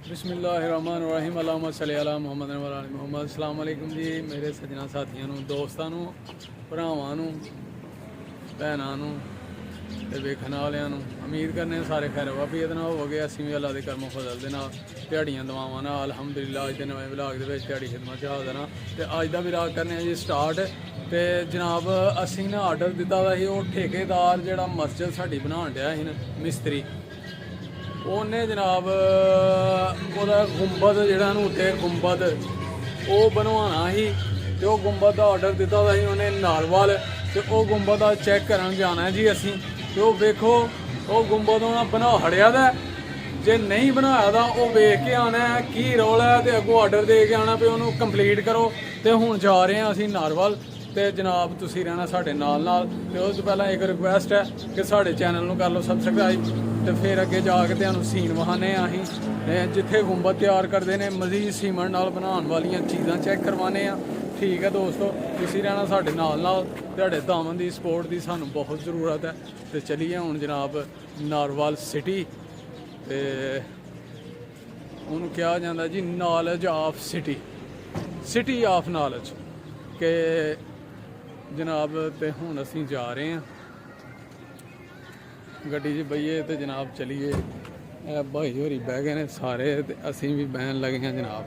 बिस्मिल्लाहिर्रहमानिर्रहीम अल्लाहुम्मा सल्ली अला मुहम्मद व अला मुहम्मद। अस्सलाम वालेकुम जी मेरे सजना साथियों ਨੂੰ ਦੋਸਤਾਂ ਨੂੰ ਭਰਾਵਾਂ ਨੂੰ ਭੈਣਾਂ ਨੂੰ ਤੇ ਵੇਖਣ ਵਾਲਿਆਂ ਨੂੰ ਉਮੀਦ ਕਰਨੇ ਸਾਰੇ ਖੈਰ ਵਾਫੀਅਤ ਨਾਲ ਹੋਵੋਗੇ। ਅਸੀਂ ਵੀ ਅੱਲਾ ਦੇ ਕਰਮ ਫਜ਼ਲ ਦੇ ਨਾਲ ਦਿਹਾੜੀਆਂ ਦੁਆਵਾਂ ਨਾਲ ਅਲਹਮਦੁਲਿਲਾ ਅੱਜ ਦੇ ਨਵੇਂ ਵਲੌਗ ਦੇ ਵਿੱਚ ਦਿਹਾੜੀ ਖਿਦਮਤ 'ਚ ਹਾਜ਼ਰ ਹਾਂ। ਤੇ ਅੱਜ ਦਾ ਵਲੌਗ ਕਰਨੇ ਆ ਜੀ ਸਟਾਰਟ। ਤੇ ਜਨਾਬ ਅਸੀਂ ਨਾ ਆਰਡਰ ਦਿੱਤਾ ਦਾ ਸੀ, ਉਹ ਠੇਕੇਦਾਰ ਜਿਹੜਾ ਮਸਜਿਦ ਸਾਡੀ ਬਣਾਉਣ ਡਿਆ ਸੀ ਨਾ ਮਿਸਤਰੀ, ਉਹਨੇ ਜਨਾਬ ਉਹਦਾ ਗੁੰਬਦ ਜਿਹੜਾ ਨੂੰ ਉੱਤੇ ਗੁੰਬਦ ਉਹ ਬਣਵਾਉਣਾ ਸੀ ਤੇ ਉਹ ਗੁੰਬਦ ਦਾ ਆਰਡਰ ਦਿੱਤਾ ਦਾ ਸੀ ਉਹਨੇ ਨਾਰਵਾਲ। ਤੇ ਉਹ ਗੁੰਬਦ ਦਾ ਚੈੱਕ ਕਰਨ ਜਾਣਾ ਜੀ ਅਸੀਂ। ਤੇ ਉਹ ਵੇਖੋ ਉਹ ਗੁੰਬਦ ਉਹਨਾਂ ਬਣਾ ਹੜਿਆ ਦਾ, ਜੇ ਨਹੀਂ ਬਣਾਇਆ ਤਾਂ ਉਹ ਵੇਖ ਕੇ ਆਉਣਾ ਕੀ ਰੋਲ ਹੈ ਤੇ ਅੱਗੋਂ ਆਰਡਰ ਦੇ ਕੇ ਆਉਣਾ ਵੀ ਉਹਨੂੰ ਕੰਪਲੀਟ ਕਰੋ। ਤੇ ਹੁਣ ਜਾ ਰਹੇ ਹਾਂ ਅਸੀਂ ਨਾਰਵਾਲ। ਤੇ ਜਨਾਬ ਤੁਸੀਂ ਰਹਿਣਾ ਸਾਡੇ ਨਾਲ। ਤੇ ਉਸ ਤੋਂ ਪਹਿਲਾਂ ਇੱਕ ਰਿਕੁਐਸਟ ਹੈ ਕਿ ਸਾਡੇ ਚੈਨਲ ਨੂੰ ਕਰ ਲਓ ਸਬਸਕ੍ਰਾਈਬ ਤੇ ਫਿਰ ਅੱਗੇ ਜਾ ਕੇ ਤੁਹਾਨੂੰ ਸੀਨ ਵਹਾਨੇ ਆ ਅਸੀਂ ਜਿੱਥੇ ਗੁੰਬਦ ਤਿਆਰ ਕਰਦੇ ਨੇ ਮਜ਼ੀਦ ਸੀਮੈਂਟ ਨਾਲ ਬਣਾਉਣ ਵਾਲੀਆਂ ਚੀਜ਼ਾਂ ਚੈੱਕ ਕਰਵਾਉਂਦੇ ਆ। ਠੀਕ ਹੈ ਦੋਸਤੋ, ਤੁਸੀਂ ਰਹਿਣਾ ਸਾਡੇ ਨਾਲ। ਤੁਹਾਡੇ ਦਾਮਨ ਦੀ ਸਪੋਰਟ ਦੀ ਸਾਨੂੰ ਬਹੁਤ ਜ਼ਰੂਰਤ ਹੈ। ਤੇ ਚਲੀਏ ਹੁਣ ਜਨਾਬ ਨਾਰਵਾਲ ਸਿਟੀ, ਤੇ ਉਹਨੂੰ ਕਿਹਾ ਜਾਂਦਾ ਜੀ knowledge of city of knowledge ਕਿ ਜਨਾਬ। ਤੇ ਹੁਣ ਅਸੀਂ ਜਾ ਰਹੇ ਹਾਂ ਗੱਡੀ 'ਚ ਬਈਏ ਤੇ ਜਨਾਬ ਚਲੀਏ। ਭਾਈ ਹੋਰੀ ਬਹਿ ਗਏ ਨੇ ਸਾਰੇ ਤੇ ਅਸੀਂ ਵੀ ਬਹਿਣ ਲੱਗੇ ਹਾਂ ਜਨਾਬ।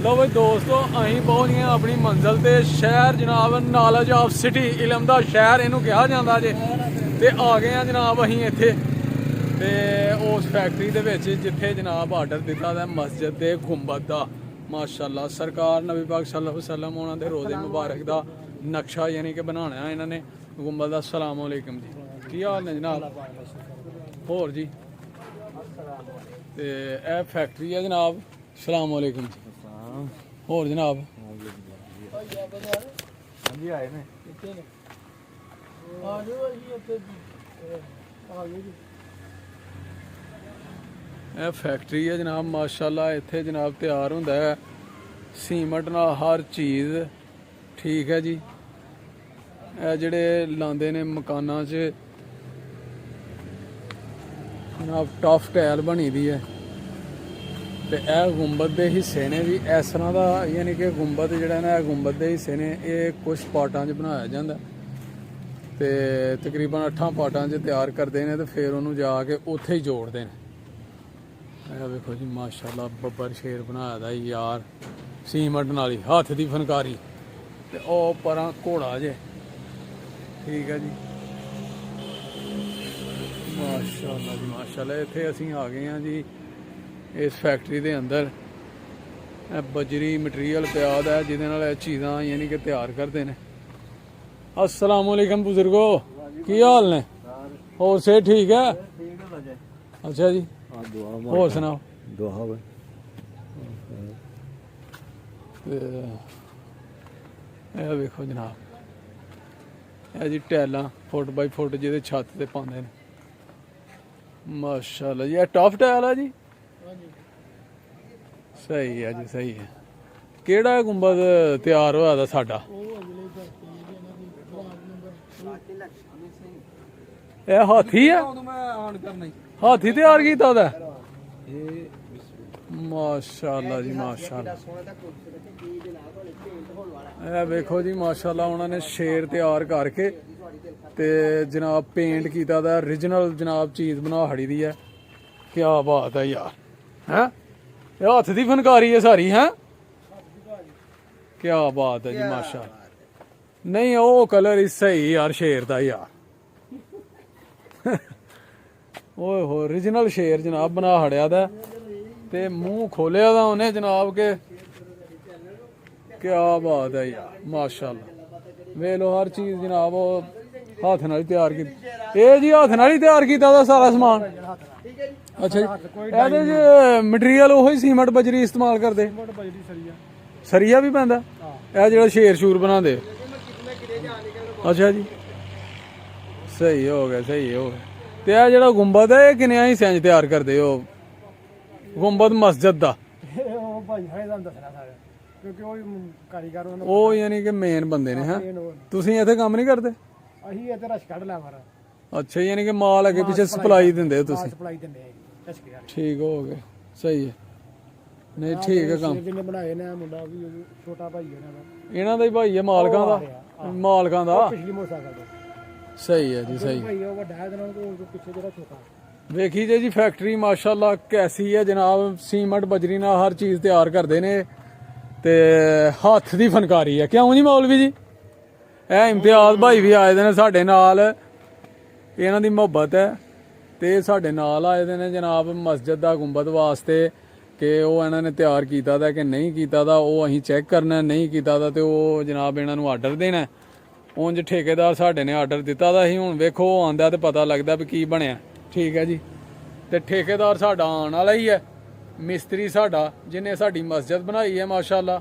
ਲਓ ਬਈ ਦੋਸਤੋ ਅਸੀਂ ਪਹੁੰਚ ਗਏ ਆਪਣੀ ਮੰਜ਼ਿਲ ਤੇ। ਸ਼ਹਿਰ ਜਨਾਬ ਨੌਲੇਜ ਆਫ ਸਿਟੀ, ਇਲਮ ਦਾ ਸ਼ਹਿਰ ਇਹਨੂੰ ਕਿਹਾ ਜਾਂਦਾ ਜੇ। ਤੇ ਆ ਗਏ ਆ ਜਨਾਬ ਅਸੀਂ ਇੱਥੇ ਤੇ ਉਸ ਫੈਕਟਰੀ ਦੇ ਵਿੱਚ ਜਿੱਥੇ ਜਨਾਬ ਆਰਡਰ ਦਿੱਤਾ ਦਾ ਮਸਜਿਦ ਦੇ ਗੁੰਬਦ ਦਾ। ਮਾਸ਼ਾਅੱਲਾ ਸਰਕਾਰ ਨਬੀ ਪਾਕ ਸੱਲੱਲਾਹੁ ਅਲੈਹਿ ਵਸੱਲਮ ਉਹਨਾਂ ਦੇ ਰੋਜ਼ੇ ਮੁਬਾਰਕ ਦਾ ਨਕਸ਼ਾ ਯਾਨੀ ਕਿ ਬਣਾਉਣਾ ਇਹਨਾਂ ਨੇ ਗੁੰਬਦ ਦਾ। अस्सलाम वालेकुम जी, ਕੀ ਹਾਲ ਨੇ ਜਨਾਬ? ਹੋਰ ਜੀ ਤੇ ਇਹ ਫੈਕਟਰੀ ਹੈ ਜਨਾਬ। अस्सलाम वालेकुम जी। ਹੋਰ ਜਨਾਬ? ਹਾਂਜੀ ਆਏ ਨੇ ਇਹ ਫੈਕਟਰੀ ਹੈ ਜਨਾਬ ਮਾਸ਼ਾਅੱਲਾ। ਇੱਥੇ ਜਨਾਬ ਤਿਆਰ ਹੁੰਦਾ ਹੈ ਸੀਮੈਂਟ ਨਾਲ ਹਰ ਚੀਜ਼। ਠੀਕ ਹੈ ਜੀ। ਇਹ ਜਿਹੜੇ ਲਾਉਂਦੇ ਨੇ ਮਕਾਨਾਂ 'ਚ ਜਨਾਬ ਟਫ ਟਾਇਲ ਬਣੀ ਦੀ ਹੈ। ਤੇ ਇਹ ਗੁੰਬਦ ਦੇ ਹਿੱਸੇ ਨੇ ਵੀ ਇਸ ਤਰ੍ਹਾਂ ਦਾ, ਯਾਨੀ ਕਿ ਗੁੰਬਦ ਜਿਹੜਾ ਨਾ ਇਹ ਗੁੰਬਦ ਦੇ ਹਿੱਸੇ ਨੇ। ਇਹ ਕੁਝ ਪਾਰਟਾਂ 'ਚ ਬਣਾਇਆ ਜਾਂਦਾ ਤੇ ਤਕਰੀਬਨ 8 ਪਾਰਟਾਂ 'ਚ ਤਿਆਰ ਕਰਦੇ ਨੇ ਤੇ ਫਿਰ ਉਹਨੂੰ ਜਾ ਕੇ ਉੱਥੇ ਹੀ ਜੋੜਦੇ ਨੇ। ਇਹ ਵੇਖੋ ਜੀ ਮਾਸ਼ਾਅੱਲਾ ਬੱਬਰ ਸ਼ੇਰ ਬਣਾਇਆ ਦਾ ਯਾਰ ਸੀਮੈਂਟ ਨਾਲ ਹੀ, ਹੱਥ ਦੀ ਫਨਕਾਰੀ। ਤੇ ਉਹ ਪਰਾਂ ਘੋੜਾ ਜੇ। ਠੀਕ ਹੈ ਜੀ ਮਾਸ਼ਾਅੱਲਾ ਜੀ ਮਾਸ਼ਾਅੱਲਾ। ਇੱਥੇ ਅਸੀਂ ਆ ਗਏ ਹਾਂ ਜੀ ਇਸ ਫੈਕਟਰੀ ਦੇ ਅੰਦਰ। ਇਹ ਬਜਰੀ ਮਟੀਰੀਅਲ ਪਿਆ ਦਾ ਜਿਹਦੇ ਨਾਲ ਇਹ ਚੀਜ਼ਾਂ ਯਾਨੀ ਕਿ ਤਿਆਰ ਕਰਦੇ ਨੇ। अस्सलाम वालेकुम बुजुर्गो, की हाल ने? और से ठीक है? अच्छा जी, और सुनाओ? ਇਹ ਵੇਖੋ ਜਨਾਬ ਇਹ ਜੀ ਟੈਲਾਂ ਫੁੱਟ ਬਾਈ ਫੁੱਟ ਜਿਹਦੇ ਛੱਤ ਤੇ ਪਾਉਂਦੇ ਨੇ। ਮਾਸ਼ਾਅੱਲਾ ਜੀ ਇਹ ਟਫ ਟੈਲ ਆ ਜੀ। ਸਹੀ ਹੈ ਜੀ ਸਹੀ ਹੈ। ਕਿਹੜਾ ਗੁੰਬਦ ਤਿਆਰ ਹੋਇਆ ਦਾ ਸਾਡਾ? ਇਹ ਹਾਥੀ ਹੈ? ਹਾਥੀ ਤਿਆਰ ਕੀਤਾ ਦਾ? ਮਾਸ਼ਾਅੱਲਾ ਜੀ ਮਾਸ਼ਾਅੱਲਾ। ਇਹ ਵੇਖੋ ਜੀ ਮਾਸ਼ਾਅੱਲਾ ਉਹਨਾਂ ਨੇ ਸ਼ੇਰ ਤਿਆਰ ਕਰਕੇ ਤੇ ਜਨਾਬ ਪੇਂਟ ਕੀਤਾ ਦਾ ਓਰੀਜਨਲ ਜਨਾਬ ਚੀਜ਼ ਬਣਾ ਹੜੀ ਦੀ ਹੈ। ਕੀ ਬਾਤ ਹੈ ਯਾਰ। ਹੈ ਇਹ ਹੱਥ ਦੀ ਫਨਕਾਰੀ ਹੈ ਸਾਰੀ। ਹੈ ਕੀ ਬਾਤ ਹੈ ਜੀ ਮਾਸ਼ਾਅੱਲਾ। ਨਹੀਂ ਉਹ ਕਲਰ ਹੀ ਸਹੀ ਯਾਰ ਸ਼ੇਰ ਦਾ ਯਾਰ। ਓਏ ਹੋ ਓਰੀਜਨਲ ਸ਼ੇਰ ਜਨਾਬ ਬਣਾ ਹੜਿਆ ਦਾ ਤੇ ਮੂੰਹ ਖੋਲਿਆ ਦਾ ਉਹਨੇ ਜਨਾਬ ਕੇ। ਕਿਆ ਬਾਤ ਹੈ ਯਾਰ ਮਾਸ਼ਾਅੱਲਾ। ਵੇਖ ਲੋ ਹਰ ਚੀਜ਼ ਜਨਾਬ ਉਹ ਹੱਥ ਨਾਲ ਹੀ ਤਿਆਰ ਕੀਤੀ। ਇਹ ਜੀ ਹੱਥ ਨਾਲ ਹੀ ਤਿਆਰ ਕੀਤਾ ਦਾ ਸਾਰਾ ਸਮਾਨ। ਅੱਛਾ ਜੀ ਇਹਦੇ ਚ ਮਟੀਰੀਅਲ ਉਹੀ ਸੀਮੈਂਟ ਬਜਰੀ ਇਸਤੇਮਾਲ ਕਰਦੇ? ਸਰੀਆ ਵੀ ਪੈਂਦਾ ਇਹ ਜਿਹੜਾ ਸ਼ੇਰ ਸ਼ੂਰ ਬਣਾਉਂਦੇ? ਅੱਛਾ ਜੀ ਸਹੀ ਹੋ ਗਿਆ ਸਹੀ ਹੋ ਗਿਆ। ਤੇ ਇਹ ਜਿਹੜਾ ਗੁੰਬਦ ਹੈ ਇਹ ਕਿੰਨੇ ਹਿੱਸਿਆਂ 'ਚ ਤਿਆਰ ਕਰਦੇ ਹੋ ਗੁੰਬਦ ਮਸਜਿਦ ਦਾ? ਉਹ ਯਾਨੀ ਕਿ ਮੇਨ ਬੰਦੇ ਨੇ। ਹੈ ਤੁਸੀਂ ਇੱਥੇ ਕੰਮ ਨਹੀਂ ਕਰਦੇ? ਅਸੀਂ ਇੱਥੇ ਰਸ਼ ਕੱਢ ਲਿਆ ਮਾਰਾ। ਅੱਛਾ ਯਾਨੀ ਕਿ ਮਾਲ ਅੱਗੇ ਪਿੱਛੇ ਸਪਲਾਈ ਦਿੰਦੇ ਤੁਸੀਂ? ਸਪਲਾਈ ਦਿੰਦੇ ਆ। ਠੀਕ ਹੋ ਗਏ। ਸਹੀ ਹੈ ਨਹੀਂ ਠੀਕ ਹੈ ਕੰਮ ਜਿਹਨੇ ਬਣਾਏ ਨੇ ਮੁੰਡਾ ਵੀ ਛੋਟਾ ਭਾਈ ਇਹਨਾਂ ਦਾ ਹੀ ਭਾਈ ਹੈ ਮਾਲਕਾਂ ਦਾ ਪਿਛਲੀ ਮੋਟਰਸਾਈਕਲ ਦਾ ਸਹੀ ਹੈ ਜੀ ਸਹੀ ਭਾਈ ਉਹ ਵੱਡਾ ਹੈ ਇਹਨਾਂ ਨੂੰ ਪਿੱਛੇ ਜਿਹੜਾ ਛੋਟਾ ਵੇਖੀ ਜੇ ਜੀ ਫੈਕਟਰੀ ਮਾਸ਼ਾਅੱਲਾ ਕੈਸੀ ਹੈ ਜਨਾਬ ਸੀਮੈਂਟ ਬਜਰੀ ਨਾਲ ਹਰ ਚੀਜ਼ ਤਿਆਰ ਕਰਦੇ ਨੇ ਤੇ ਹੱਥ ਦੀ ਫਨਕਾਰੀ ਹੈ ਕਿਉਂ ਜੀ ਮੌਲਵੀ ਜੀ ਇਹ ਇਮਤਿਆਜ਼ ਭਾਈ ਵੀ ਆਏ ਦੇ ਨੇ ਸਾਡੇ ਨਾਲ ਇਹਨਾਂ ਦੀ ਮੁਹੱਬਤ ਹੈ ਤੇ ਸਾਡੇ ਨਾਲ ਆਏ ਦੇ ਨੇ ਜਨਾਬ ਮਸਜਿਦ ਦਾ ਗੁੰਬਦ ਵਾਸਤੇ ਕਿ ਉਹ ਇਹਨਾਂ ਨੇ ਤਿਆਰ ਕੀਤਾ ਦਾ ਕਿ ਨਹੀਂ ਕੀਤਾ ਦਾ ਉਹ ਅਸੀਂ ਚੈੱਕ ਕਰਨਾ ਨਹੀਂ ਕੀਤਾ ਦਾ ਤੇ ਉਹ ਜਨਾਬ ਇਹਨਾਂ ਨੂੰ ਆਰਡਰ ਦੇਣਾ ਉਂਝ ਠੇਕੇਦਾਰ ਸਾਡੇ ਨੇ ਆਰਡਰ ਦਿੱਤਾ ਦਾ ਸੀ ਹੁਣ ਵੇਖੋ ਉਹ ਆਂਦਾ ਤੇ ਪਤਾ ਲੱਗਦਾ ਵੀ ਕੀ ਬਣਿਆ ਠੀਕ ਹੈ ਜੀ ਤੇ ਠੇਕੇਦਾਰ ਸਾਡਾ ਆਉਣ ਵਾਲਾ ਹੀ ਹੈ ਮਿਸਤਰੀ ਸਾਡਾ ਜਿਹਨੇ ਸਾਡੀ ਮਸਜਿਦ ਬਣਾਈ ਹੈ ਮਾਸ਼ਾਅੱਲਾ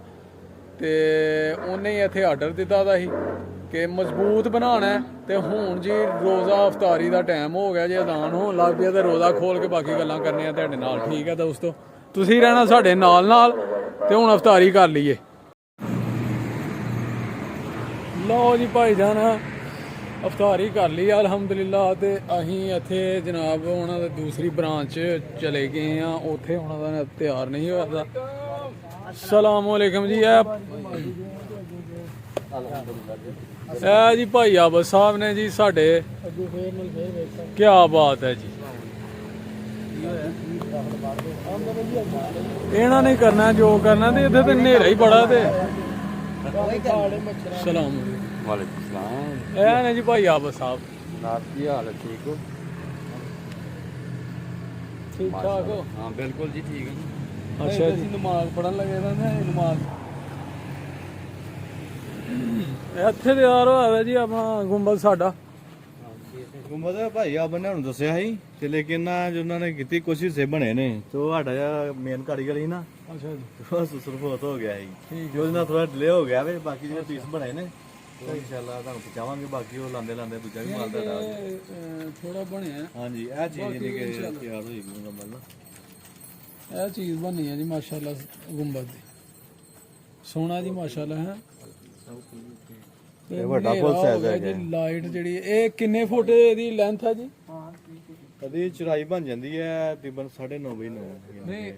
ਤੇ ਉਹਨੇ ਹੀ ਇੱਥੇ ਆਰਡਰ ਦਿੱਤਾ ਦਾ ਸੀ ਕਿ ਮਜ਼ਬੂਤ ਬਣਾਉਣਾ ਤੇ ਹੁਣ ਜੀ ਰੋਜ਼ਾ ਇਫਤਾਰੀ ਦਾ ਟਾਈਮ ਹੋ ਗਿਆ ਜੇ ਅਜ਼ਾਨ ਹੋਣ ਲੱਗ ਪਿਆ ਤੇ ਰੋਜ਼ਾ ਖੋਲ ਕੇ ਬਾਕੀ ਗੱਲਾਂ ਕਰਨੀਆਂ ਤੁਹਾਡੇ ਨਾਲ ਠੀਕ ਹੈ ਦੋਸਤੋ ਤੁਸੀਂ ਰਹਿਣਾ ਸਾਡੇ ਨਾਲ ਤੇ ਹੁਣ ਇਫਤਾਰੀ ਕਰ ਲਈਏ ਲਓ ਜੀ ਭਾਈਜਾਨ ਇਫਤਾਰੀ ਕਰ ਲਈ ਅਲਹਮਦੁਲਿਲਾ ਤੇ ਅਸੀਂ ਇੱਥੇ ਜਨਾਬ ਉਹਨਾਂ ਦੇ ਦੂਸਰੀ ਬ੍ਰਾਂਚ ਚਲੇ ਗਏ ਆ ਉੱਥੇ ਉਹਨਾਂ ਦਾ ਤਿਆਰ ਨਹੀਂ ਹੋਇਆ ਸਲਾਮ ਅਲੈਕਮ ਜੀ ਇਹ ਜੀ ਭਾਈ ਆਬਦ ਸਾਹਿਬ ਨੇ ਜੀ ਸਾਡੇ ਕੀ ਬਾਤ ਹੈ ਜੀ ਇਹਨਾਂ ਨੇ ਕਰਨਾ ਜੋ ਕਰਨਾ ਤੇ ਇੱਥੇ ਤੇ ਹਨੇਰਾ ਹੀ ਬੜਾ ਤੇ ਸਲਾਮ ਵਾਲੇਕੁਮ ਸਲਾਮ ਇਹ ਨੇ ਜੀ ਭਾਈ ਆਬਦ ਸਾਹਿਬ ਜਨਾਬ ਕੀ ਹਾਲ ਹੈ ਠੀਕ ਹੋ ਠੀਕ ਠਾਕ ਹੋ ਹਾਂ ਬਿਲਕੁਲ ਜੀ ਠੀਕ ਹੈ ਅੱਛਾ ਜੀ ਨਮਾਜ਼ ਪੜਨ ਲੱਗੇ ਨਾ ਨਮਾਜ਼ ਇੱਥੇ ਤਿਆਰ ਹੋਇਆ ਜੀ ਆਪਣਾ ਗੁੰਬਦ ਸਾਡਾ ਗੁੰਬਦ ਭਾਈ ਆ ਬੰਨੇ ਨੂੰ ਦੱਸਿਆ ਸੀ ਤੇ ਲੇਕਿਨ ਉਹਨਾਂ ਨੇ ਕੀਤੀ ਕੋਸ਼ਿਸ਼ ਸੇ ਬਣੇ ਨੇ ਤੇ ਉਹ ਸਾਡਾ ਜਿਹਾ ਮੇਨ ਕਾਰੀਗਰ ਸੀ ਨਾ ਅੱਛਾ ਜੀ ਉਹ ਸੁਸਰਫੋਤ ਹੋ ਗਿਆ ਸੀ ਠੀਕ ਉਹਦੇ ਨਾਲ ਥੋੜਾ ਡਿਲੇ ਹੋ ਗਿਆ ਵੇ ਬਾਕੀ ਜਿਹੜੇ ਪੀਸ ਬਣੇ ਨੇ ਉਹ ਇਨਸ਼ਾਅੱਲਾ ਤੁਹਾਨੂੰ ਪਹੁੰਚਾਵਾਂਗੇ ਬਾਕੀ ਉਹ ਲਾਂਦੇ ਦੂਜਾ ਵੀ ਮਾਲ ਦਾ ਥੋੜਾ ਬਣਿਆ ਹਾਂਜੀ ਇਹ ਚੀਜ਼ ਨਹੀਂ ਕਿ ਤਿਆਰ ਹੋਈ ਗੁੰਬਦ ਨਾ ਇਹ ਚੀਜ਼ ਬਣੀ ਹੈ ਜੀ ਮਾਸ਼ਾਅੱਲਾ ਗੁੰਬਦ ਦੀ ਸੋਹਣਾ ਜੀ ਮਾਸ਼ਾਅੱਲਾ ਹੈ ਇਹ ਵੱਡਾ ਫੁੱਲ ਸਾਈਜ਼ ਹੈ ਜੀ ਲਾਈਟ ਜਿਹੜੀ ਇਹ ਕਿੰਨੇ ਫੁੱਟ ਦੀ ਲੈਂਥ ਹੈ ਜੀ ਇਹਦੀ ਚੌੜਾਈ ਬਣ ਜਾਂਦੀ ਹੈ ਤਕਰੀਬਨ 9.5 ਬਾਈ 9 ਨਹੀਂ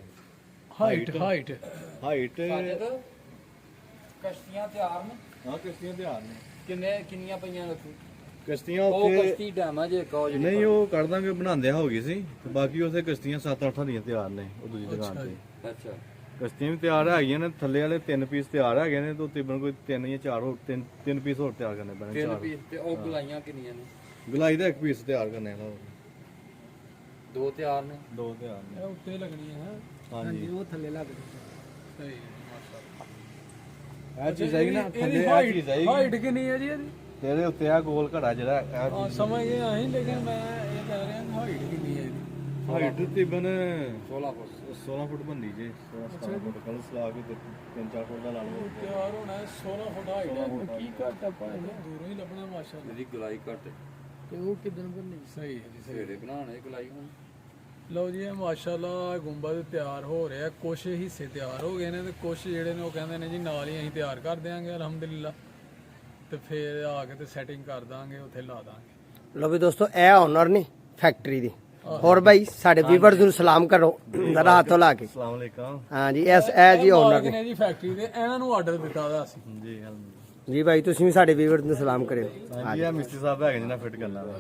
ਹਾਈਟ ਹਾਈਟ ਕਸ਼ਤੀਆਂ ਤਿਆਰ ਨੇ ਹਾਂ ਕਿਸ਼ਤੀਆਂ ਤਿਆਰ ਨੇ ਕਿੰਨੀਆਂ ਪਈਆਂ ਰੱਖੋ ਕਿਸ਼ਤੀਆਂ ਉਹ ਉੱਥੇ ਕਸ਼ਤੀ ਡੈਮ ਆ ਜੇ ਇੱਕ ਉਹ ਜਿਹੜੀ ਨਹੀਂ ਉਹ ਕਰ ਦਾਂਗੇ ਬਣਾਉਂਦੇ ਹੋ ਗਈ ਸੀ ਤੇ ਬਾਕੀ ਉੱਥੇ ਕਿਸ਼ਤੀਆਂ 7-8 ਦੀਆਂ ਤਿਆਰ ਨੇ ਉਹ ਦੂਜੀ ਦੁਕਾਨ ਤੇ ਅੱਛਾ ਕਿਸ਼ਤੀਆਂ ਵੀ ਤਿਆਰ ਹੈਗੀਆਂ ਨੇ ਥੱਲੇ ਵਾਲੇ 3 ਪੀਸ ਤਿਆਰ ਹੈਗੇ ਨੇ ਤੇ ਤਕਰੀਬਨ ਕੋਈ 3 ਜਾਂ 4 ਹੋਰ 3 ਪੀਸ ਹੋਰ ਤਿਆਰ ਕਰਨੇ ਪੈਣੇ ਤਿੰਨ 4 ਪੀਸ ਤੇ ਉਹ ਗੁਲਾਈਆਂ ਕਿੰਨੀਆਂ ਨੇ ਗਲਾਈ ਦਾ 1 ਪੀਸ ਤਿਆਰ ਕਰਨੇ ਆ ਦੋ ਤਿਆਰ ਨੇ 2 ਤਿਆਰ ਨੇ ਇਹ ਉੱਤੇ ਲੱਗਣੀਆਂ ਹੈ ਹਾਂਜੀ ਉਹ ਥੱਲੇ ਲੱਗਦੀ ਸਹੀ ਮਾਸ਼ਾਅੱਲਾ ਇਹ ਚੀਜ਼ ਹੈਗੀ ਨਾ ਥੱਲੇ ਇਹ ਹਾਈਟ ਚੀਜ਼ ਹੈਗੀ ਹਾਈਟ ਕਿੰਨੀ ਹੈ ਜੀ ਇਹਦੀ ਤੇ ਇਹਦੇ ਉੱਤੇ ਆ ਗੋਲ ਘੜਾ ਜਿਹੜਾ ਇਹ ਹਾਂ ਸਮਝ ਗਏ ਅਸੀਂ ਲੇਕਿਨ ਮੈਂ ਇਹ ਕਹਿ ਰਿਹਾ ਹਾਈਟ ਕਿੰਨੀ ਹੈ ਇਹਦੀ ਹਾਈਟ ਤਕਰੀਬਨ 16 ਫੁੱਟ 16 ਫੁੱਟ ਬੰਦੀ ਜੇ 16 ਫੁੱਟ ਕੱਲ ਸਲਾ ਕੇ 3-4 ਫੁੱਟ ਦਾ ਲਾ ਲਓ ਤਿਆਰ ਹੋਣਾ 16 ਫੁੱਟ ਹਾਈਟ ਹੈ ਕੀ ਘੱਟ ਆਪਾਂ ਦੂਰੋਂ ਹੀ ਲੱਭਣਾ ਮਾਸ਼ਾਅੱਲਾ ਇਹਦੀ ਗੁਲਾਈ ਘੱਟ ਤੇ ਉਹ ਕਿਦਾਂ ਬਣਨੀ ਸਹੀ ਹੈ ਜੀ ਸਹੀ ਸਵੇਰੇ ਬਣਾਉਣੇ ਗੁਲਾਈ ਹੁਣ ਲਓ ਜੀ ਇਹ ਮਾਸ਼ਾਅੱਲਾ ਗੁੰਬਦ ਤਿਆਰ ਹੋ ਰਿਹਾ ਕੁਛ ਹਿੱਸੇ ਤਿਆਰ ਹੋ ਗਏ ਨੇ ਤੇ ਕੁਛ ਜਿਹੜੇ ਨੇ ਉਹ ਕਹਿੰਦੇ ਨੇ ਜੀ ਨਾਲ ਹੀ ਅਸੀਂ ਤਿਆਰ ਕਰ ਦਿਆਂਗੇ ਅਲਹਮਦੁਲਿਲਾ ਤੇ ਫਿਰ ਆ ਕੇ ਤੇ ਸੈਟਿੰਗ ਕਰ ਦਾਂਗੇ ਉੱਥੇ ਲਾ ਦਾਂਗੇ ਲੋ ਵੀ ਦੋਸਤੋ ਇਹ ਓਨਰ ਨੇ ਫੈਕਟਰੀ ਦੀ ਹੋਰ ਭਾਈ ਸਾਡੇ ਵੀਵਰਸ ਨੂੰ ਸਲਾਮ ਕਰੋ ਰਾਤ ਤੋਂ ਲਾ ਕੇ ਅਸਲਾਮ ਅਲੈਕਮ ਹਾਂਜੀ ਇਹ ਜੀ ਓਨਰ ਮਾਲਕ ਨੇ ਜੀ ਫੈਕਟਰੀ ਦੇ ਇਹਨਾਂ ਨੂੰ ਆਰਡਰ ਦਿੱਤਾ ਦਾ ਅਸੀਂ ਜੀ ਜੀ ਭਾਈ ਤੁਸੀਂ ਵੀ ਸਾਡੇ ਵੀਵਰਸ ਨੂੰ ਸਲਾਮ ਕਰਿਓ ਹਾਂਜੀ ਇਹ ਮਿਸਤਰੀ ਸਾਹਿਬ ਹੈਗੇ ਜਿਹਨਾਂ ਫਿੱਟ ਕਰਨਾ ਵਾ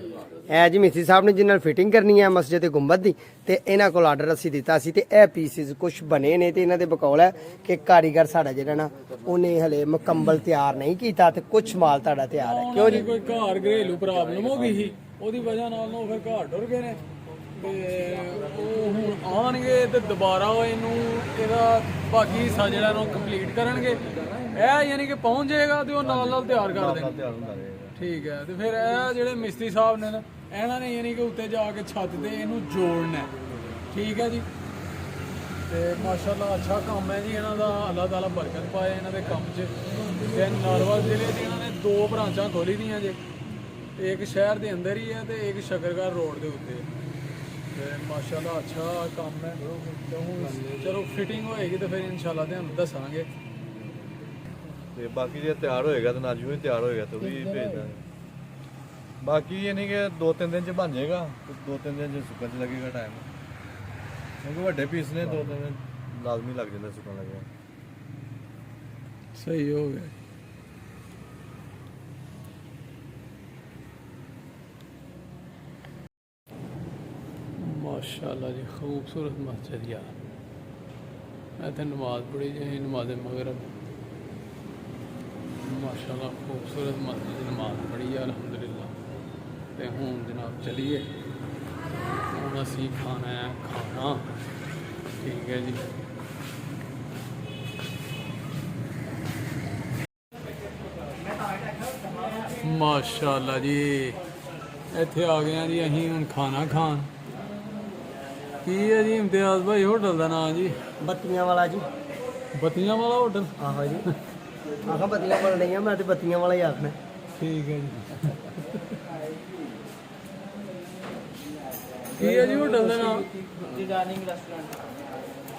ਇਹ ਜੀ ਮਿਸਤਰੀ ਸਾਹਿਬ ਨੇ ਜਿਨ੍ਹਾਂ ਫਿਟਿੰਗ ਕਰਨੀ ਹੈ ਮਸਜਿਦ ਤੇ ਗੁੰਬਦ ਦੀ ਤੇ ਇਹਨਾਂ ਕੋਲ ਆਰਡਰ ਅਸੀਂ ਦਿੱਤਾ ਸੀ ਤੇ ਇਹ ਪੀਸਿਸ ਕੁਝ ਬਣੇ ਨੇ ਤੇ ਇਹਨਾਂ ਦੇ ਬਕੌਲ ਹੈ ਕਿ ਕਾਰੀਗਰ ਸਾਡਾ ਜਿਹੜਾ ਨਾ ਉਹਨੇ ਹਲੇ ਮੁਕੰਮਲ ਤਿਆਰ ਨਹੀਂ ਕੀਤਾ ਤੇ ਕੁਝ ਮਾਲ ਤੁਹਾਡਾ ਤਿਆਰ ਹੈ ਕਿਉਂ ਜੀ ਕੋਈ ਘਰ ਘਰੇਲੂ ਪ੍ਰੋਬਲਮ ਹੋ ਗਈ ਸੀ ਉਹਦੀ ਵਜ੍ਹਾ ਨਾਲ ਉਹ ਫਿਰ ਘਰ ਟੁਰ ਗਏ ਨੇ ਤੇ ਉਹ ਹੁਣ ਆਣਗੇ ਤੇ ਦੁਬਾਰਾ ਉਹ ਇਹਦਾ ਬਾਕੀ ਹਿੱਸਾ ਜਿਹੜਾ ਨੂੰ ਕੰਪਲੀਟ ਕਰਨਗੇ ਇਹ ਯਾਨੀ ਕਿ ਪਹੁੰਚ ਜਾਏਗਾ ਤੇ ਉਹ ਨਾਲ ਤਿਆਰ ਕਰ ਦੇਣਗੇ ਤਿਆਰ ਹੁੰਦਾ ਰਹੇਗਾ ਠੀਕ ਹੈ ਤੇ ਫਿਰ ਇਹ ਜਿਹੜੇ ਮਿਸਤਰੀ ਸਾਹਿਬ ਨੇ ਨਾ ਇਹਨਾਂ ਨੇ ਯਾਨੀ ਕਿ ਉੱਤੇ ਜਾ ਕੇ ਛੱਤ ਤੇ ਇਹਨੂੰ ਜੋੜਨਾ ਹੈ। ਠੀਕ ਹੈ ਜੀ ਤੇ ਮਾਸ਼ਾਅੱਲਾ ਅੱਛਾ ਕੰਮ ਹੈ ਜੀ ਇਹਨਾਂ ਦਾ ਅੱਲਾਹ ਤਾਲਾ ਬਰਕਤ ਪਾਏ ਇਹਨਾਂ ਦੇ ਕੰਮ 'ਚ ਤੇ ਨਾਰਵਲ ਜ਼ਿਲ੍ਹੇ 'ਚ ਇਹਨਾਂ ਨੇ 2 ਬ੍ਰਾਂਚਾਂ ਖੋਲੀ ਦੀਆਂ ਜੇ ਇੱਕ ਸ਼ਹਿਰ ਦੇ ਅੰਦਰ ਹੀ ਹੈ ਤੇ ਇੱਕ ਸ਼ਕਰਗੜ੍ਹ ਰੋਡ ਦੇ ਉੱਤੇ ਤੇ ਮਾਸ਼ਾਅੱਲਾ ਅੱਛਾ ਕੰਮ ਹੈ ਤੇ ਹੁਣ ਚਲੋ ਫਿਟਿੰਗ ਹੋਏਗੀ ਤੇ ਫਿਰ ਇਨਸ਼ਾਅੱਲਾ ਤੁਹਾਨੂੰ ਦੱਸਾਂਗੇ ਤੇ ਬਾਕੀ ਜੇ ਤਿਆਰ ਹੋਏਗਾ ਤਾਂ ਨਾਜੂ ਵੀ ਤਿਆਰ ਹੋਏਗਾ ਤੇ ਉਹ ਵੀ ਭੇਜ ਦਾਂਗੇ ਬਾਕੀ ਇਹ ਨਹੀਂ ਕਿ 2-3 ਦਿਨ ਚ ਬਣ ਜਾਏਗਾ ਤੇ 2-3 ਦਿਨ ਚ ਸੁੱਕਣ ਚ ਲੱਗੇਗਾ ਟਾਈਮ ਕਿਉਂਕਿ ਵੱਡੇ ਪੀਸ ਨੇ 2 ਦਿਨ ਲਾਜ਼ਮੀ ਲੱਗ ਜਾਂਦਾ ਸੁੱਕਣ ਲੱਗਿਆ। ਸਹੀ ਹੋ ਗਿਆ। माशाल्लाह जी खूबसूरत मस्जिद यार। इतने नमाज पढ़ी जी नमाज मगरब। माशाल्लाह खूबसूरत मस्जिद नमाज पढ़ी है अल्हम्दुलिल्लाह। तो हूँ जनाब चलिए हूँ असी खाना है खाना। ठीक है जी। माशाल्लाह जी इत्थे आ गए हैं जी अहीं हुण खाना खान। की है जी इम्तियाज भाई होटल का नाम जी? ਬੱਤੀਆਂ ਵਾਲਾ ਜੀ। बत्तियां वाला होटल। ਆਹੋ ਜੀ ਆਖਾ ਬੱਤੀਆਂ ਬਣ ਰਹੀਆਂ ਮੈਂ ਤੇ ਬੱਤੀਆਂ ਵਾਲਾ ਹੀ ਆਖਣਾ। ठीक है जी। की है जी होटल का नाम?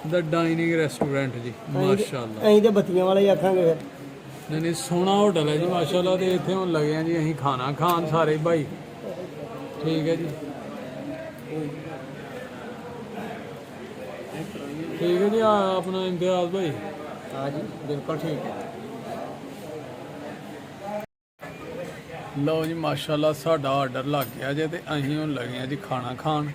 द डाइनिंग रेस्टोरेंट जी। माशाल्लाह ਅਸੀਂ ਤੇ ਬੱਤੀਆਂ ਵਾਲਾ ਹੀ ਆਖਾਂਗੇ ਫਿਰ। नहीं नहीं सोहना होटल है जी माशाल्लाह। तो इत्थे हुण लगे हैं जी अहीं खाना खान सारे भाई। ठीक है जी। ठीक है जी अपना इम्तियाज भाई। ਹਾਂ ਜੀ ਬਿਲਕੁਲ ਠੀਕ ਹੈ। ਲਓ ਜੀ ਮਾਸ਼ਾਅੱਲਾ ਸਾਡਾ ਆਰਡਰ ਲੱਗ ਗਿਆ ਜੇ ਤੇ ਅਸੀਂ ਹੁਣ ਲੱਗੇ ਆ ਜੀ ਖਾਣਾ ਖਾਣ।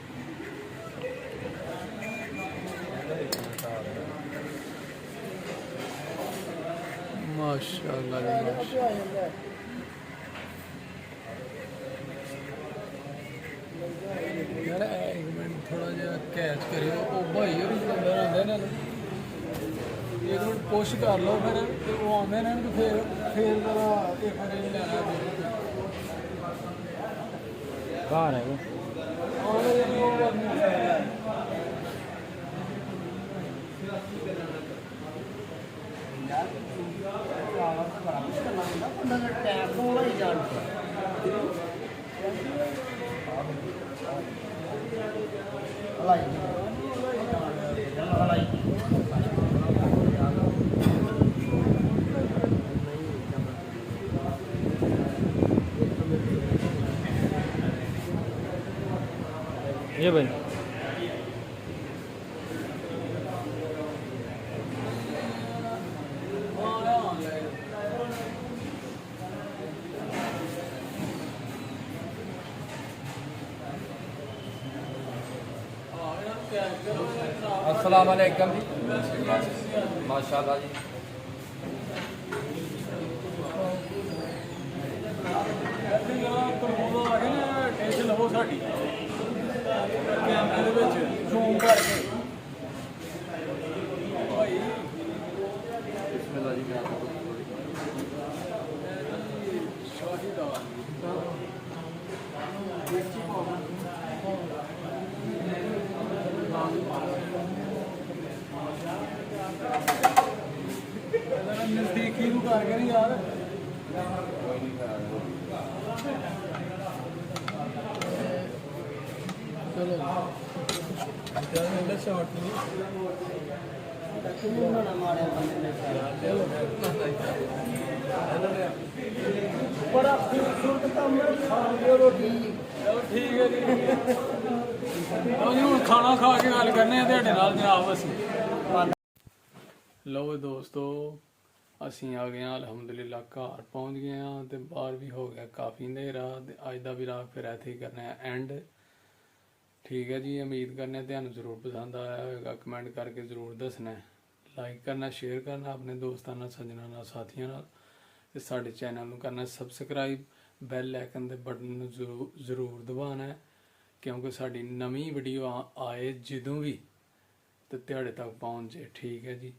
ਮਾਸ਼ਾਅੱਲਾ ਜੀ ਮਾਸ਼ਾਅੱਲਾ। ਯਾਰ ਇੱਕ ਮਿੰਟ ਥੋੜਾ ਜਿਹਾ ਕੈਚ ਕਰਿਓ ਉਹ ਭਾਈ ਹੋਰੀ ਅੰਦਰ ਆਉਂਦੇ ਨੇ। एक मिनट पुश कर लो फिर ते वो आंदे ने ते फिर जरा एक बार लेना ਘਰ ਹੈ ये भाई अस्सलाम वालेकुम जी। माशाल्लाह जी। टेंशन लवो साडी कैमरे दे विच जूम करके भाई बिस्मिल्लाह जी। मैं शाही दाल नजदीकी तू करके नहीं यार। चलो शॉर्ट नहीं ਬੜਾ ਖੂਬਸੂਰਤ ਕੰਮ ਹੈ ਖਾਣ ਦੀ ਰੋਟੀ। ਚਲੋ ਠੀਕ ਹੈ ਜੀ। ਲਓ ਜੀ ਹੁਣ ਖਾਣਾ ਖਾ ਕੇ ਗੱਲ ਕਰਨੇ ਆ ਤੁਹਾਡੇ ਨਾਲ ਜਨਾਬ ਅਸੀਂ। ਲਓ ਦੋਸਤੋ ਅਸੀਂ ਆ ਗਏ ਹਾਂ ਅਲਹਮਦੁਲਿਲਾ ਘਰ ਪਹੁੰਚ ਗਏ ਹਾਂ ਤੇ ਬਾਹਰ ਵੀ ਹੋ ਗਿਆ ਕਾਫੀ ਹਨੇਰਾ ਤੇ ਅੱਜ ਦਾ ਵਲੌਗ ਫਿਰ ਇੱਥੇ ਹੀ ਕਰਨਾ ਹੈ ਐਂਡ। ਠੀਕ ਹੈ ਜੀ ਉਮੀਦ ਕਰਨੇ ਹਾਂ ਤੁਹਾਨੂੰ ਜ਼ਰੂਰ ਪਸੰਦ ਆਇਆ ਹੋਵੇਗਾ। ਕਮੈਂਟ ਕਰਕੇ ਜ਼ਰੂਰ ਦੱਸਣਾ, ਲਾਈਕ ਕਰਨਾ, ਸ਼ੇਅਰ ਕਰਨਾ ਆਪਣੇ ਦੋਸਤਾਂ ਨਾਲ, ਸੱਜਣਾਂ ਨਾਲ, ਸਾਥੀਆਂ ਨਾਲ ਤੇ ਸਾਡੇ ਚੈਨਲ ਨੂੰ ਕਰਨਾ ਸਬਸਕ੍ਰਾਈਬ। ਬੈਲ ਆਈਕਨ ਦੇ ਬਟਨ ਨੂੰ ਜ਼ਰੂਰ ਦਬਾਉਣਾ ਹੈ ਕਿਉਂਕਿ ਸਾਡੀ ਨਵੀਂ ਵੀਡੀਓ ਆਏ ਜਦੋਂ ਵੀ ਤੇ ਤੁਹਾਡੇ ਤੱਕ ਪਹੁੰਚ ਜੇ। ਠੀਕ ਹੈ ਜੀ।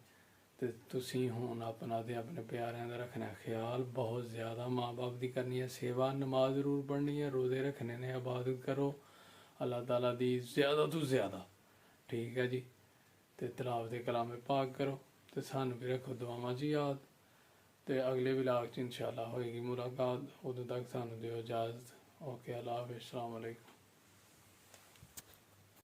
ਤੇ ਤੁਸੀਂ ਹੁਣ ਆਪਣਾ ਤੇ ਆਪਣੇ ਪਿਆਰਿਆਂ ਦਾ ਰੱਖਣਾ ਖਿਆਲ ਬਹੁਤ ਜ਼ਿਆਦਾ। ਮਾਂ-ਬਾਪ ਦੀ ਕਰਨੀ ਹੈ ਸੇਵਾ, ਨਮਾਜ਼ ਜ਼ਰੂਰ ਪੜ੍ਹਨੀ ਹੈ, ਰੋਜ਼ੇ ਰੱਖਣੇ ਨੇ, ਇਬਾਦਤ ਕਰੋ ਅੱਲਾਹ ਤਾਲਾ ਦੀ ਜ਼ਿਆਦਾ ਤੋਂ ਜ਼ਿਆਦਾ। ਠੀਕ ਹੈ ਜੀ। ਤੇ ਤਲਾਵ ਦੇ ਕਲਾਮੇ ਪਾਕ ਕਰੋ ਤੇ ਸਾਨੂੰ ਵੀ ਰੱਖੋ ਦੁਆਵਾਂ 'ਚ ਯਾਦ। ਤੇ ਅਗਲੇ ਵਲੌਗ 'ਚ ਇਨਸ਼ਾਅੱਲਾ ਹੋਏਗੀ ਮੁਲਾਕਾਤ। ਉਦੋਂ ਤੱਕ ਸਾਨੂੰ ਦਿਓ ਇਜਾਜ਼ਤ। ਓਕੇ ਅੱਲਾਹ ਹਾਫਿਜ਼। अस्सलाम वालेकुम।